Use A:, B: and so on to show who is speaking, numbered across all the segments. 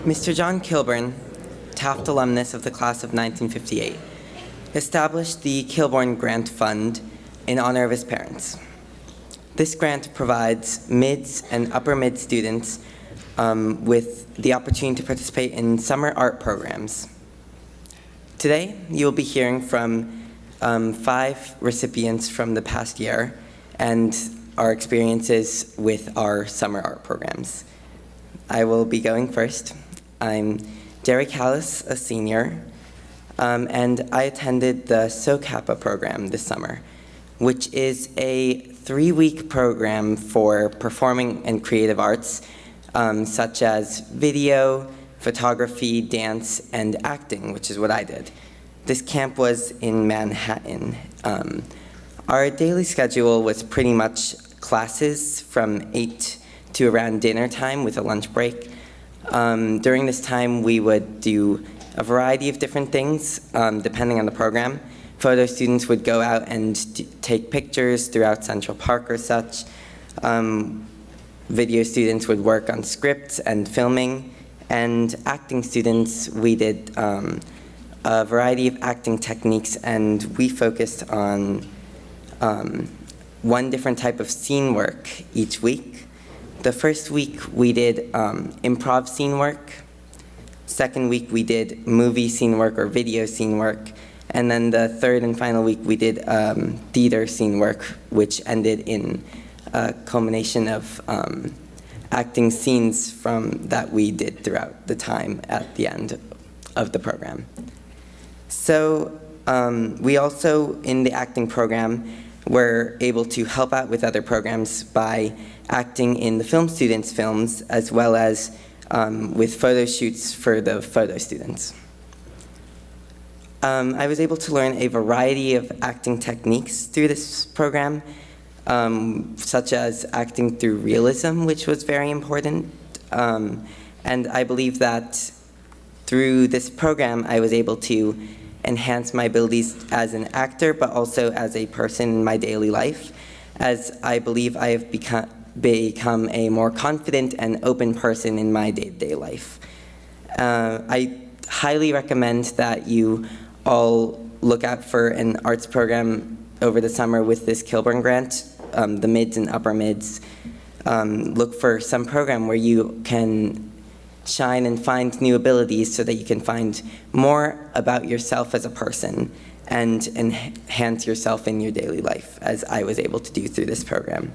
A: Mr. John Kilbourne, Taft alumnus of the class of 1958, established the Kilbourne Grant Fund in honor of his parents. This grant provides mids and upper mid students with the opportunity to participate in summer art programs. Today, you will be hearing from 5 recipients from the past year and our experiences with our summer art programs. I will be going first. I'm Derrick, a senior, and I attended the SoCappa program this summer, which is a 3-week program for performing and creative arts, such as video, photography, dance, and acting, which is what I did. This camp was in Manhattan. Our daily schedule was pretty much classes from 8 to around dinner time with a lunch break. During this time, we would do a variety of different things, depending on the program. Photo students would go out and take pictures throughout Central Park or such. Video students would work on scripts and filming. And acting students, we did a variety of acting techniques, and we focused on one different type of scene work each week. The first week we did improv scene work. Second week we did movie scene work or video scene work. And then the third and final week we did theater scene work, which ended in a culmination of acting scenes that we did throughout the time at the end of the program. So we also, in the acting program, were able to help out with other programs by acting in the film students' films, as well as with photo shoots for the photo students. I was able to learn a variety of acting techniques through this program, such as acting through realism, which was very important. And I believe that through this program, I was able to enhance my abilities as an actor, but also as a person in my daily life, as I believe I have become a more confident and open person in my day-to-day life. I highly recommend that you all look out for an arts program over the summer with this Kilbourne grant, the mids and upper mids. Look for some program where you can shine and find new abilities so that you can find more about yourself as a person and enhance yourself in your daily life, as I was able to do through this program.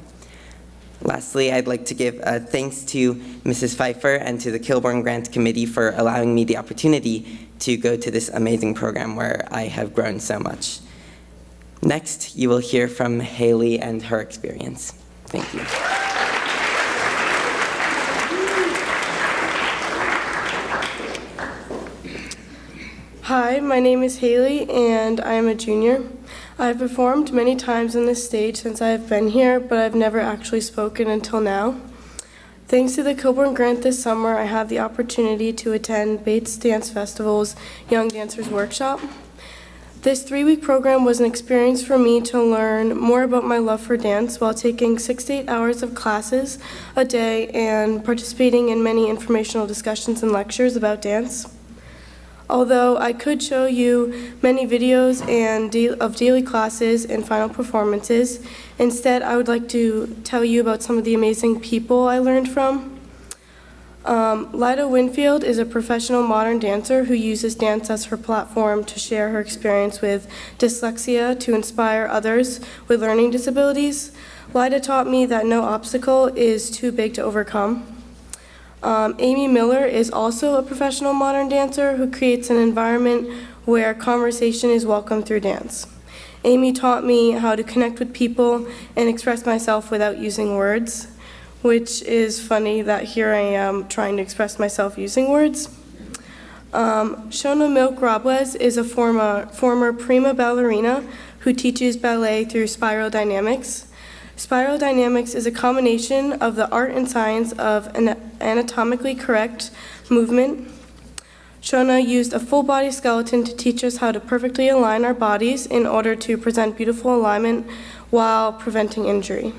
A: Lastly, I'd like to give thanks to Mrs. Pfeiffer and to the Kilbourne Grant Committee for allowing me the opportunity to go to this amazing program where I have grown so much. Next, you will hear from Hayley and her experience. Thank you.
B: Hi, my name is Hayley, and I am a junior. I've performed many times on this stage since I have been here, but I've never actually spoken until now. Thanks to the Kilbourne Grant this summer, I had the opportunity to attend Bates Dance Festival's Young Dancers Workshop. This 3-week program was an experience for me to learn more about my love for dance while taking 6 to 8 hours of classes a day and participating in many informational discussions and lectures about dance. Although I could show you many videos of daily classes and final performances, instead I would like to tell you about some of the amazing people I learned from. Lida Winfield is a professional modern dancer who uses dance as her platform to share her experience with dyslexia to inspire others with learning disabilities. Lida taught me that no obstacle is too big to overcome. Amy Miller is also a professional modern dancer who creates an environment where conversation is welcome through dance. Amy taught me how to connect with people and express myself without using words, which is funny that here I am trying to express myself using words. Shona Milk Robles is a former prima ballerina who teaches ballet through spiral dynamics. Spiral dynamics is a combination of the art and science of an anatomically correct movement. Shona used a full body skeleton to teach us how to perfectly align our bodies in order to present beautiful alignment while preventing injury.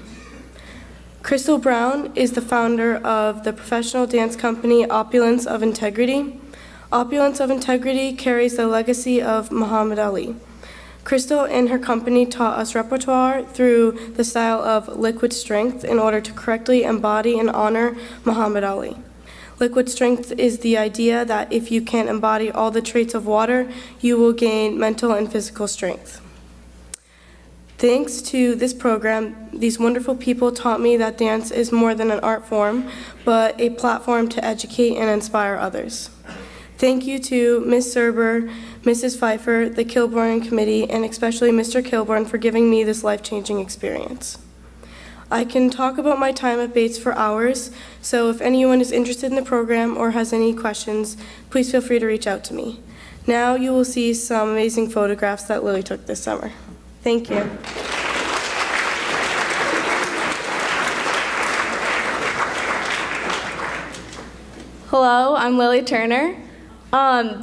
B: Crystal Brown is the founder of the professional dance company Opulence of Integrity. Opulence of Integrity carries the legacy of Muhammad Ali. Crystal and her company taught us repertoire through the style of liquid strength in order to correctly embody and honor Muhammad Ali. Liquid strength is the idea that if you can embody all the traits of water, you will gain mental and physical strength. Thanks to this program, these wonderful people taught me that dance is more than an art form, but a platform to educate and inspire others. Thank you to Ms. Serber, Mrs. Pfeiffer, the Kilbourne Committee, and especially Mr. Kilbourne for giving me this life-changing experience. I can talk about my time at Bates for hours, so if anyone is interested in the program or has any questions, please feel free to reach out to me. Now you will see some amazing photographs that Lily took this summer. Thank you.
C: Hello, I'm Lily Turner.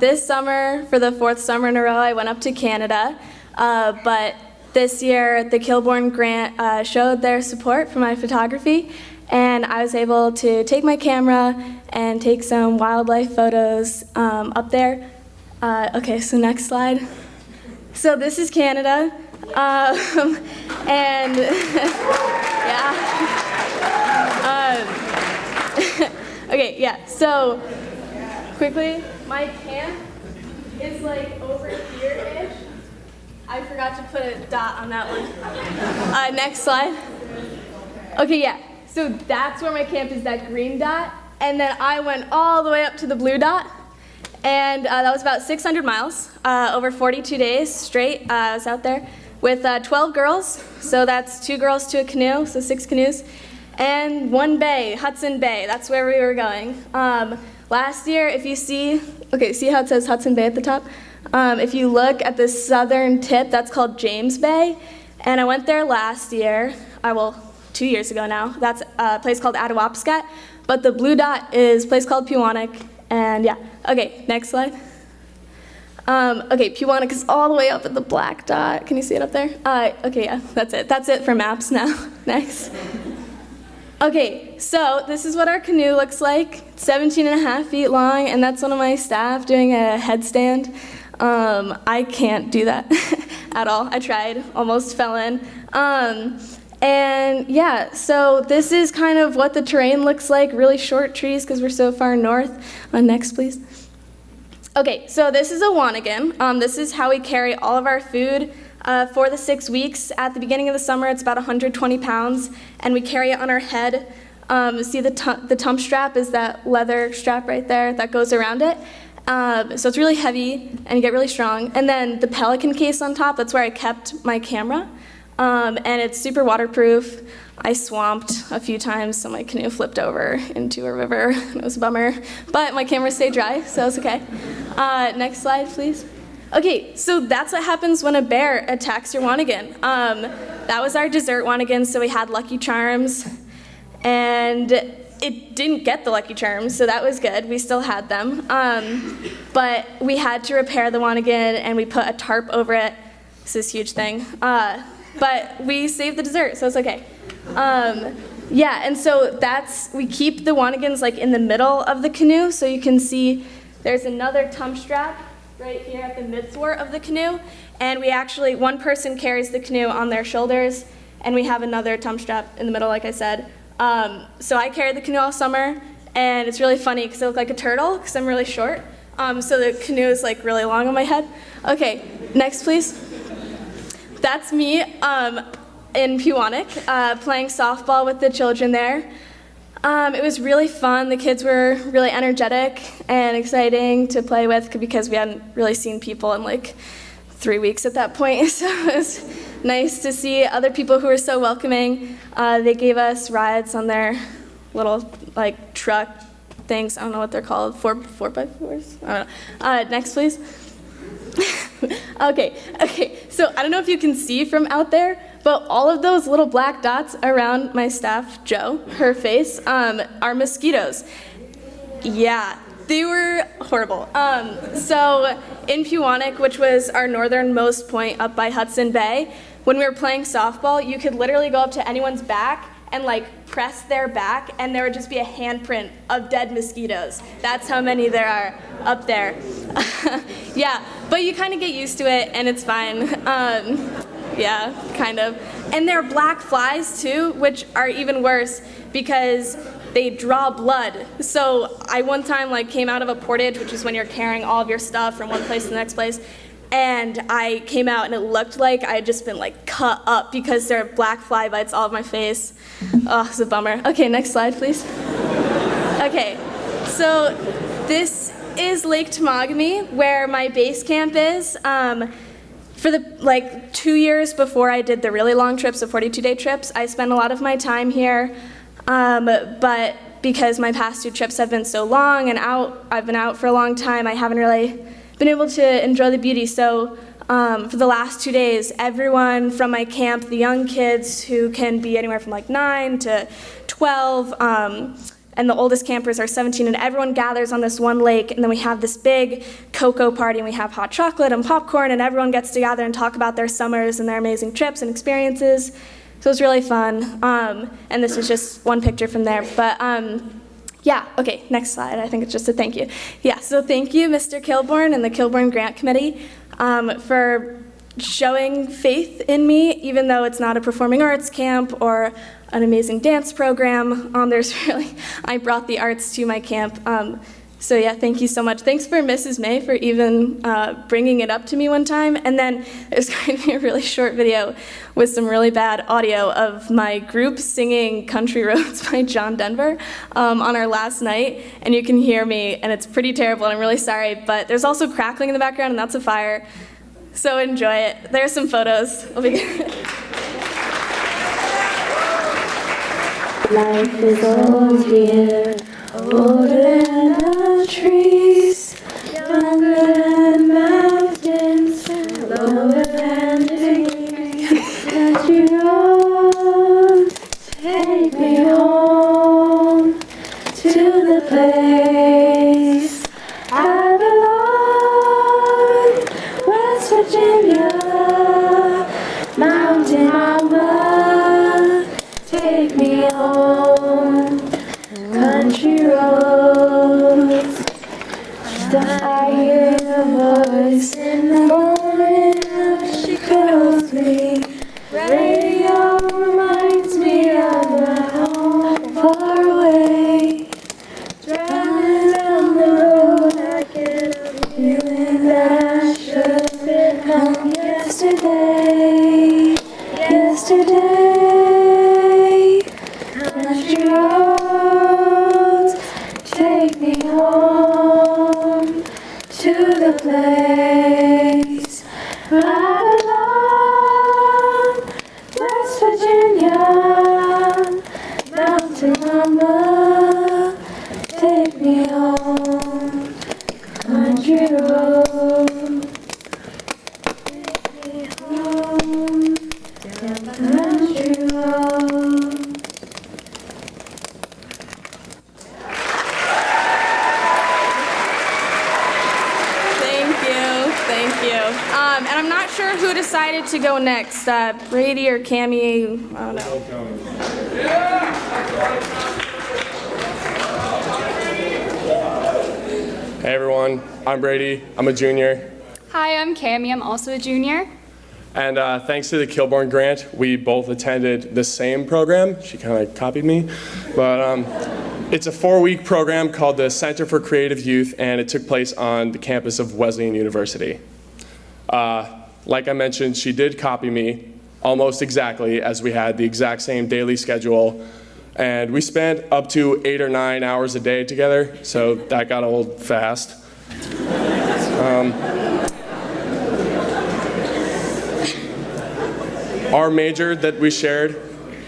C: This summer, for the 4th summer in a row, I went up to Canada, but this year the Kilbourne grant showed their support for my photography, and I was able to take my camera and take some wildlife photos up there. Okay, so next slide. So this is Canada, and yeah. Okay, yeah, so quickly, my camp is like over here-ish. I forgot to put a dot on that one. Next slide. Okay, yeah, so that's where my camp is, that green dot, and then I went all the way up to the blue dot, and that was about 600 miles, over 42 days straight. I was out there with 12 girls, so that's 2 girls to a canoe, so 6 canoes, and 1 bay, Hudson Bay, that's where we were going. Last year, if you see, okay, see how it says Hudson Bay at the top? If you look at the southern tip, that's called James Bay, and I went there last year, well, 2 years ago now. That's a place called Attawapskat, but the blue dot is a place called Pewanak, and yeah. Okay, next slide. Okay, Pewanak is all the way up at the black dot. Can you see it up there? Okay, yeah, that's it. That's it for maps now. Next. Okay, so this is what our canoe looks like. It's 17 and a half feet long, and that's one of my staff doing a headstand. I can't do that at all. I tried, almost fell in. And yeah, so this is kind of what the terrain looks like, really short trees because we're so far north. Next, please. Okay, so this is a wanigan. This is how we carry all of our food for the 6 weeks. At the beginning of the summer, it's about 120 pounds, and we carry it on our head. See the tump strap is that leather strap right there that goes around it. So it's really heavy, and you get really strong. And then the pelican case on top, that's where I kept my camera. And it's super waterproof. I swamped a few times, so my canoe flipped over into a river. It was a bummer, but my camera stayed dry, so it's okay. Next slide, please. Okay, so that's what happens when a bear attacks your wanigan. That was our dessert wanigan, so we had Lucky Charms, and it didn't get the Lucky Charms, so that was good. We still had them, but we had to repair the wanigan, and we put a tarp over it. This is a huge thing. But we saved the dessert, so it's okay. Yeah, and so we keep the wanigans like in the middle of the canoe, so you can see there's another tump strap right here at the mid-thwart of the canoe, and we actually, one person carries the canoe on their shoulders, and we have another tump strap in the middle, like I said. So I carried the canoe all summer, and it's really funny because I look like a turtle because I'm really short. So the canoe is like really long on my head. Okay, next please. That's me in Pewanak playing softball with the children there. It was really fun. The kids were really energetic and exciting to play with because we hadn't really seen people in like 3 weeks at that point. So it was nice to see other people who were so welcoming. They gave us rides on their little like truck things. I don't know what they're called. 4x4s? I don't know. Next, please. Okay, so I don't know if you can see from out there, but all of those little black dots around my staff, Jo, her face, are mosquitoes. Yeah, they were horrible. So in Pewanak, which was our northernmost point up by Hudson Bay, when we were playing softball, you could literally go up to anyone's back and like press their back, and there would just be a handprint of dead mosquitoes. That's how many there are up there. Yeah, but you kind of get used to it, and it's fine. Yeah, kind of. And there are black flies too, which are even worse because they draw blood. So I one time like came out of a portage, which is when you're carrying all of your stuff from one place to the next place, and I came out and it looked like I had just been like cut up because there are black fly bites all over my face. Oh, it's a bummer. Okay, next slide, please. Okay, so this is Lake Temagami, where my base camp is. For the 2 years before I did the really long trips, the 42-day trips, I spent a lot of my time here. But because my past 2 trips have been so long and I've been out for a long time, I haven't really been able to enjoy the beauty. So for the last 2 days, everyone from my camp, the young kids who can be anywhere from like 9 to 12, and the oldest campers are 17, and everyone gathers on this one lake, and then we have this big cocoa party, and we have hot chocolate and popcorn, and everyone gets together and talk about their summers and their amazing trips and experiences. So it's really fun, and this is just one picture from there. But yeah, okay, next slide. I think it's just a thank you. Yeah, so thank you, Mr. Kilbourne and the Kilbourne Grant Committee for showing faith in me, even though it's not a performing arts camp or an amazing dance program. I brought the arts to my camp. So yeah, thank you so much. Thanks for Mrs. May for even bringing it up to me one time. And then there's going to be a really short video with some really bad audio of my group singing Country Roads by John Denver on our last night. And you can hear me, and it's pretty terrible, and I'm really sorry. But there's also crackling in the background, and that's a fire. So enjoy it. There's some photos. It'll be good.
D: Life is old here, older than the trees, younger than mountains, lower than degrees. Country roads, take me home to the place I belong. West Virginia, mountain mama, take me home. Country roads, I hear a voice in the morning, she calls me. Radio reminds me of my home far away. Driving down the road, I get a feeling that I should have been home yesterday. Country roads, take me home to the place I belong. West Virginia, mountain mama, take me home. Country road, take me home. Country road.
C: And I'm not sure who decided to go next, Brady or Cammie, I don't know.
E: Hey everyone, I'm Brady, I'm a junior.
F: Hi, I'm Cammie, I'm also a junior.
E: And thanks to the Kilbourne Grant, we both attended the same program. She kind of copied me. But it's a 4-week program called the Center for Creative Youth, and it took place on the campus of Wesleyan University. Like I mentioned, she did copy me almost exactly, as we had the exact same daily schedule. And we spent up to 8 or 9 hours a day together, so that got old fast. Our major that we shared,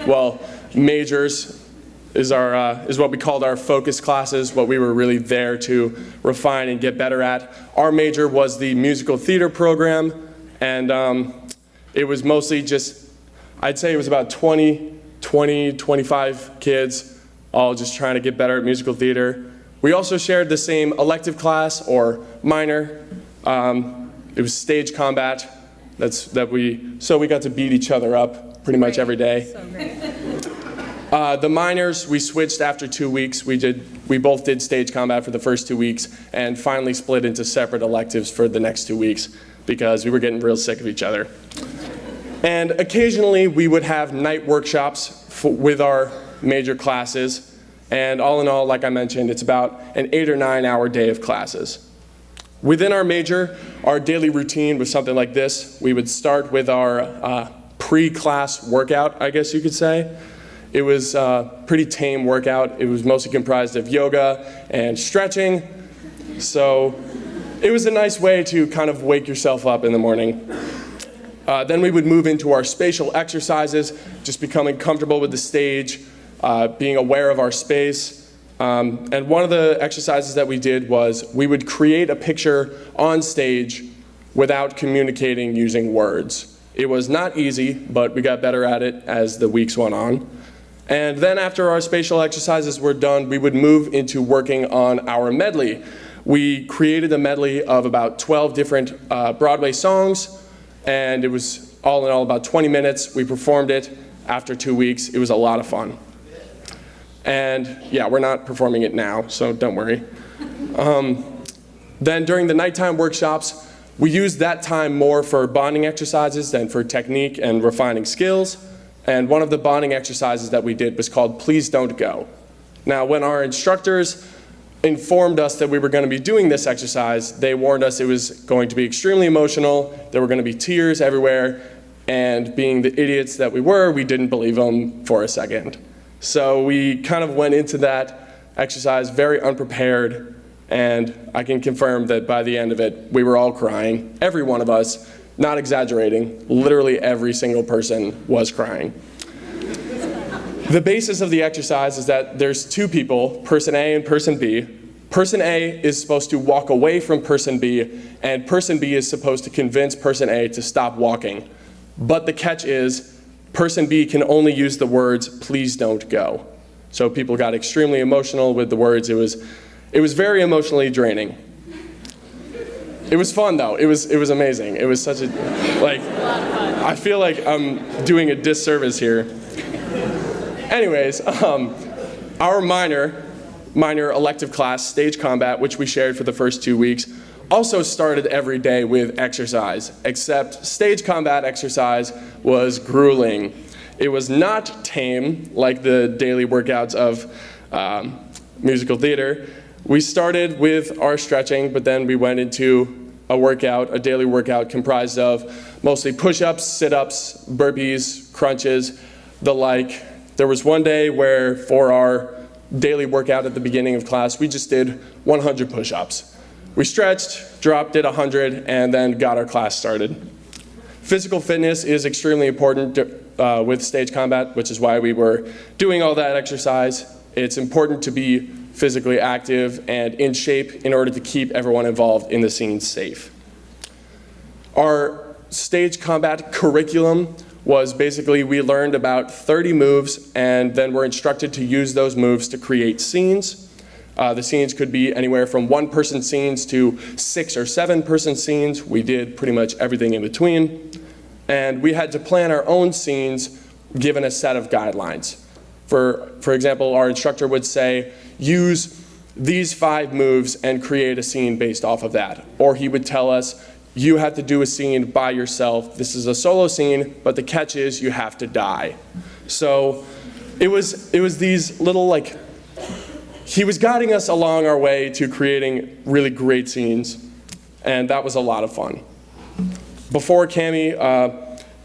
E: well, majors is what we called our focus classes, what we were really there to refine and get better at. Our major was the musical theater program, and it was mostly just, I'd say it was about 25 kids, all just trying to get better at musical theater. We also shared the same elective class, or minor. It was stage combat. So we got to beat each other up pretty much every day.
F: So great.
E: The minors, we switched after 2 weeks. We both did stage combat for the first 2 weeks and finally split into separate electives for the next 2 weeks because we were getting real sick of each other. And occasionally we would have night workshops with our major classes. And all in all, like I mentioned, it's about an 8 or 9 hour day of classes. Within our major, our daily routine was something like this. We would start with our pre-class workout, I guess you could say. It was a pretty tame workout. It was mostly comprised of yoga and stretching. So it was a nice way to kind of wake yourself up in the morning. Then we would move into our spatial exercises, just becoming comfortable with the stage, being aware of our space. And one of the exercises that we did was we would create a picture on stage without communicating using words. It was not easy, but we got better at it as the weeks went on. And then after our spatial exercises were done, we would move into working on our medley. We created a medley of about 12 different Broadway songs, and it was all in all about 20 minutes. We performed it after 2 weeks. It was a lot of fun. And yeah, we're not performing it now, so don't worry. Then during the nighttime workshops, we used that time more for bonding exercises than for technique and refining skills. And one of the bonding exercises that we did was called Please Don't Go. Now, when our instructors informed us that we were going to be doing this exercise, they warned us it was going to be extremely emotional, there were going to be tears everywhere, and being the idiots that we were, we didn't believe them for a second. So we kind of went into that exercise very unprepared, and I can confirm that by the end of it, we were all crying, every one of us. Not exaggerating, literally every single person was crying. The basis of the exercise is that there's two people, person A and person B. Person A is supposed to walk away from person B, and person B is supposed to convince person A to stop walking. But the catch is, person B can only use the words, "Please don't go." So people got extremely emotional with the words. It was very emotionally draining. It was fun though. It was amazing. It was such a, like, I feel like I'm doing a disservice here. Anyways, our minor elective class, stage combat, which we shared for the first 2 weeks, also started every day with exercise, except stage combat exercise was grueling. It was not tame like the daily workouts of musical theater. We started with our stretching, but then we went into a daily workout comprised of mostly push-ups, sit-ups, burpees, crunches, the like. There was one day where for our daily workout at the beginning of class, we just did 100 push-ups. We stretched, dropped, did 100, and then got our class started. Physical fitness is extremely important with stage combat, which is why we were doing all that exercise. It's important to be physically active and in shape in order to keep everyone involved in the scene safe. Our stage combat curriculum was basically we learned about 30 moves and then were instructed to use those moves to create scenes. The scenes could be anywhere from one-person scenes to 6 or 7-person scenes. We did pretty much everything in between. And we had to plan our own scenes given a set of guidelines. For example, our instructor would say, use these 5 moves and create a scene based off of that. Or he would tell us, you have to do a scene by yourself. This is a solo scene, but the catch is you have to die. So it was these little, like, he was guiding us along our way to creating really great scenes, and that was a lot of fun. Before Cami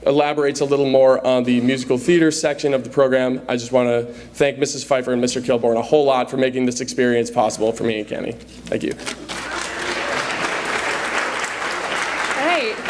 E: elaborates a little more on the musical theater section of the program, I just want to thank Mrs. Pfeiffer and Mr. Kilbourne a whole lot for making this experience possible for me and Cami. Thank you.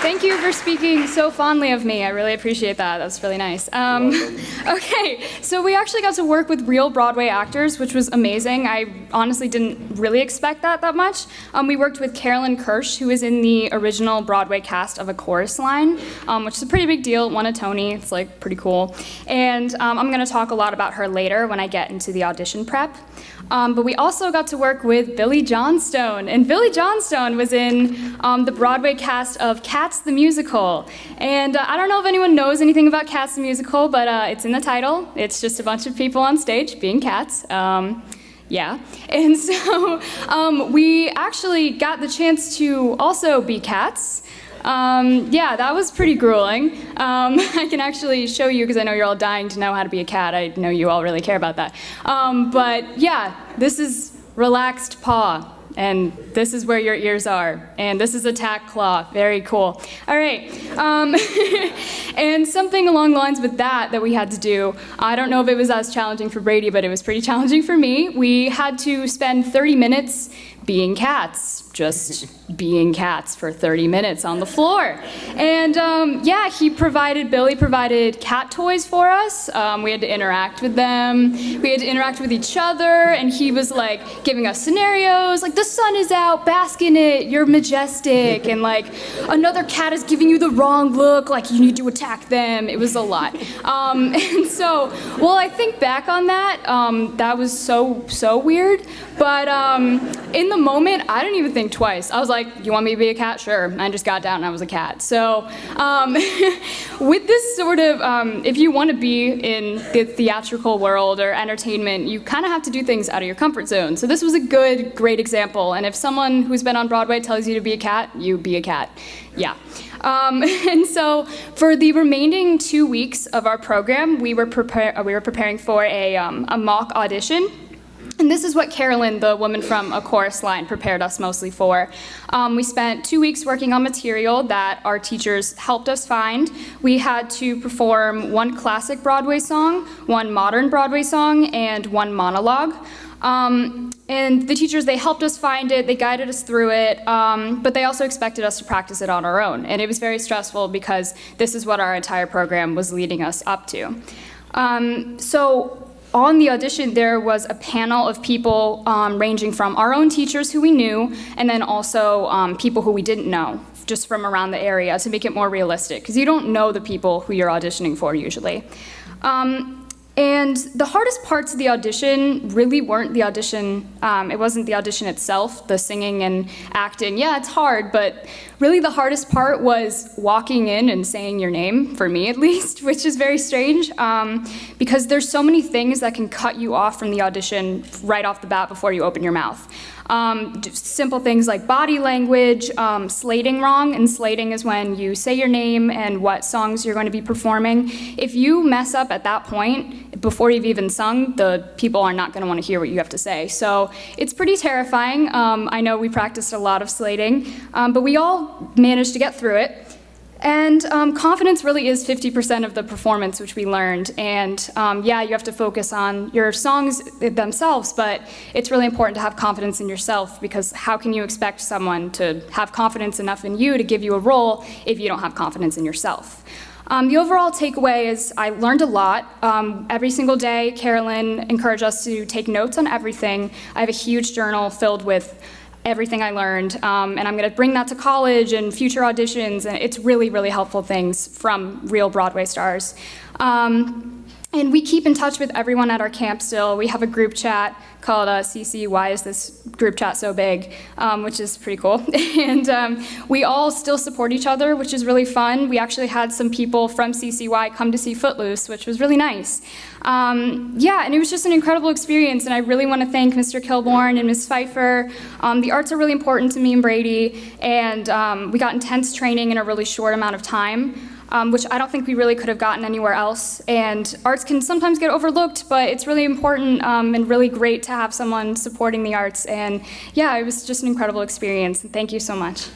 F: Thank you for speaking so fondly of me. I really appreciate that. That's really nice. Okay, so we actually got to work with real Broadway actors, which was amazing. I honestly didn't really expect that much. We worked with Carolyn Kirsch, who was in the original Broadway cast of A Chorus Line, which is a pretty big deal. Won a Tony. It's like pretty cool. And I'm going to talk a lot about her later when I get into the audition prep. But we also got to work with Billy Johnstone. And Billy Johnstone was in the Broadway cast of Cats the Musical. And I don't know if anyone knows anything about Cats the Musical, but it's in the title. It's just a bunch of people on stage being cats. Yeah. And so we actually got the chance to also be cats. Yeah, that was pretty grueling. I can actually show you because I know you're all dying to know how to be a cat. I know you all really care about that. But yeah, this is relaxed paw, and this is where your ears are, and this is attack claw. Very cool. All right. And something along the lines with that we had to do, I don't know if it was as challenging for Brady, but it was pretty challenging for me. We had to spend 30 minutes being cats, just being cats for 30 minutes on the floor. And yeah, Billy provided cat toys for us. We had to interact with them. We had to interact with each other, and he was like giving us scenarios, like the sun is out, bask in it, you're majestic, and like another cat is giving you the wrong look, like you need to attack them. It was a lot. And so, well, I think back on that, that was so weird, but in the moment, I didn't even think twice. I was like, you want me to be a cat? Sure. And I just got down and I was a cat. So with this sort of, if you want to be in the theatrical world or entertainment, you kind of have to do things out of your comfort zone. So this was a great example. And if someone who's been on Broadway tells you to be a cat, you be a cat. Yeah. And so for the remaining 2 weeks of our program, we were preparing for a mock audition. And this is what Carolyn, the woman from A Chorus Line, prepared us mostly for. We spent 2 weeks working on material that our teachers helped us find. We had to perform one classic Broadway song, one modern Broadway song, and one monologue. And the teachers, they helped us find it, they guided us through it, but they also expected us to practice it on our own. And it was very stressful because this is what our entire program was leading us up to. So on the audition, there was a panel of people ranging from our own teachers who we knew, and then also people who we didn't know, just from around the area, to make it more realistic, because you don't know the people who you're auditioning for usually. And the hardest parts of the audition really weren't the audition, it wasn't the audition itself, the singing and acting. Yeah, it's hard, but really the hardest part was walking in and saying your name, for me at least, which is very strange, because there's so many things that can cut you off from the audition right off the bat before you open your mouth. Just simple things like body language, slating wrong, and slating is when you say your name and what songs you're going to be performing. If you mess up at that point, before you've even sung, the people are not going to want to hear what you have to say. So it's pretty terrifying. I know we practiced a lot of slating, but we all managed to get through it. And confidence really is 50% of the performance, which we learned. And yeah, you have to focus on your songs themselves, but it's really important to have confidence in yourself, because how can you expect someone to have confidence enough in you to give you a role if you don't have confidence in yourself? The overall takeaway is I learned a lot. Every single day, Carolyn encouraged us to take notes on everything. I have a huge journal filled with everything I learned, and I'm going to bring that to college and future auditions, and it's really, really helpful things from real Broadway stars. And we keep in touch with everyone at our camp still. We have a group chat called CC, Why Is This Group Chat So Big, which is pretty cool. And we all still support each other, which is really fun. We actually had some people from CCY come to see Footloose, which was really nice. Yeah, and it was just an incredible experience, and I really want to thank Mr. Kilbourne and Ms. Pfeiffer. The arts are really important to me and Brady, and we got intense training in a really short amount of time. Which I don't think we really could have gotten anywhere else. And arts can sometimes get overlooked, but it's really important and really great to have someone supporting the arts. And yeah, it was just an incredible experience. Thank you so much.